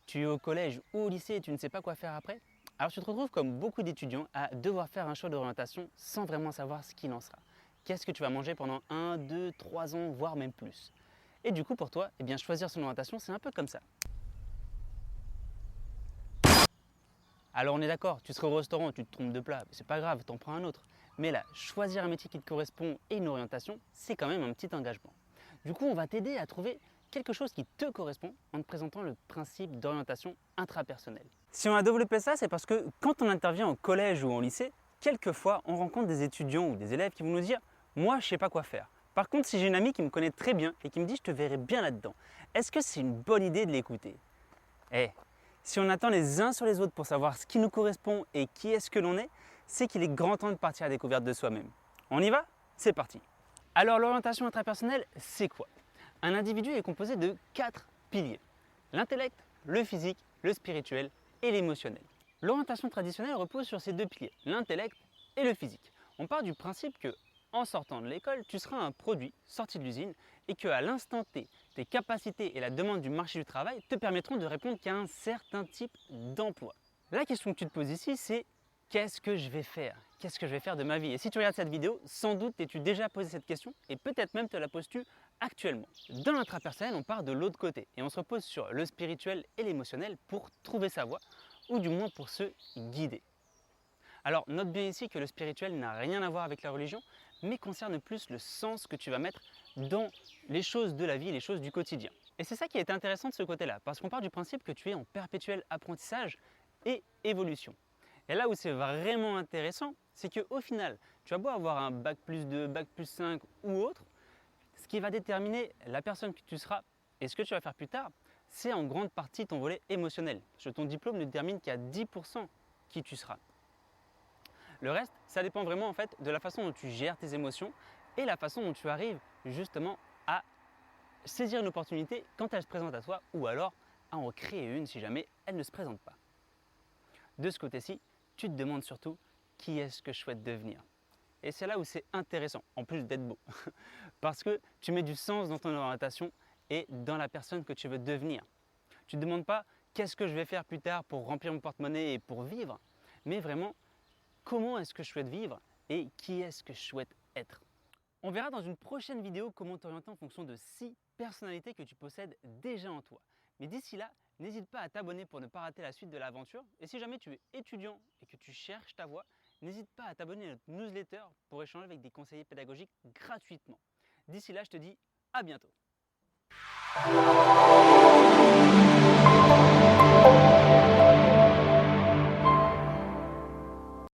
Tu es au collège ou au lycée et tu ne sais pas quoi faire après? Alors tu te retrouves comme beaucoup d'étudiants à devoir faire un choix d'orientation sans vraiment savoir ce qu'il en sera. Qu'est-ce que tu vas manger pendant 1, 2, 3 ans, voire même plus? Et du coup pour toi, choisir son orientation c'est un peu comme ça. Alors on est d'accord, tu serais au restaurant, tu te trompes de plat, c'est pas grave, t'en prends un autre. Mais là, choisir un métier qui te correspond et une orientation, c'est quand même un petit engagement. Du coup, on va t'aider à trouver quelque chose qui te correspond en te présentant le principe d'orientation intrapersonnelle. Si on a développé ça, c'est parce que quand on intervient au collège ou au lycée, quelquefois on rencontre des étudiants ou des élèves qui vont nous dire « moi je sais pas quoi faire ». Par contre, si j'ai une amie qui me connaît très bien et qui me dit « je te verrai bien là-dedans », est-ce que c'est une bonne idée de l'écouter? Si on attend les uns sur les autres pour savoir ce qui nous correspond et qui est-ce que l'on est, c'est qu'il est grand temps de partir à la découverte de soi-même. On y va? C'est parti! Alors l'orientation intrapersonnelle, c'est quoi? Un individu est composé de 4 piliers. L'intellect, le physique, le spirituel et l'émotionnel. L'orientation traditionnelle repose sur ces 2 piliers, l'intellect et le physique. On part du principe que, en sortant de l'école, tu seras un produit sorti de l'usine et qu'à l'instant T, tes capacités et la demande du marché du travail te permettront de répondre qu'à un certain type d'emploi. La question que tu te poses ici, c'est qu'est-ce que je vais faire? Qu'est-ce que je vais faire de ma vie? Et si tu regardes cette vidéo, sans doute t'es-tu déjà posé cette question et peut-être même te la poses-tu actuellement. Dans l'intrapersonnel, on part de l'autre côté et on se repose sur le spirituel et l'émotionnel pour trouver sa voie ou du moins pour se guider. Alors note bien ici que le spirituel n'a rien à voir avec la religion, mais concerne plus le sens que tu vas mettre dans les choses de la vie, les choses du quotidien. Et c'est ça qui est intéressant de ce côté-là, parce qu'on part du principe que tu es en perpétuel apprentissage et évolution. Et là où c'est vraiment intéressant, c'est qu'au final, tu vas beau avoir un bac plus 2, bac plus 5 ou autre, ce qui va déterminer la personne que tu seras et ce que tu vas faire plus tard, c'est en grande partie ton volet émotionnel. Parce que ton diplôme ne détermine qu'à 10% qui tu seras. Le reste, ça dépend vraiment en fait de la façon dont tu gères tes émotions et la façon dont tu arrives justement à saisir une opportunité quand elle se présente à toi ou alors à en créer une si jamais elle ne se présente pas. De ce côté-ci, tu te demandes surtout qui est-ce que je souhaite devenir. Et c'est là où c'est intéressant, en plus d'être beau, parce que tu mets du sens dans ton orientation et dans la personne que tu veux devenir. Tu ne te demandes pas qu'est-ce que je vais faire plus tard pour remplir mon porte-monnaie et pour vivre, mais vraiment comment est-ce que je souhaite vivre et qui est-ce que je souhaite être. On verra dans une prochaine vidéo comment t'orienter en fonction de 6 personnalités que tu possèdes déjà en toi. Mais d'ici là, n'hésite pas à t'abonner pour ne pas rater la suite de l'aventure. Et si jamais tu es étudiant et que tu cherches ta voie, n'hésite pas à t'abonner à notre newsletter pour échanger avec des conseillers pédagogiques gratuitement. D'ici là, je te dis à bientôt.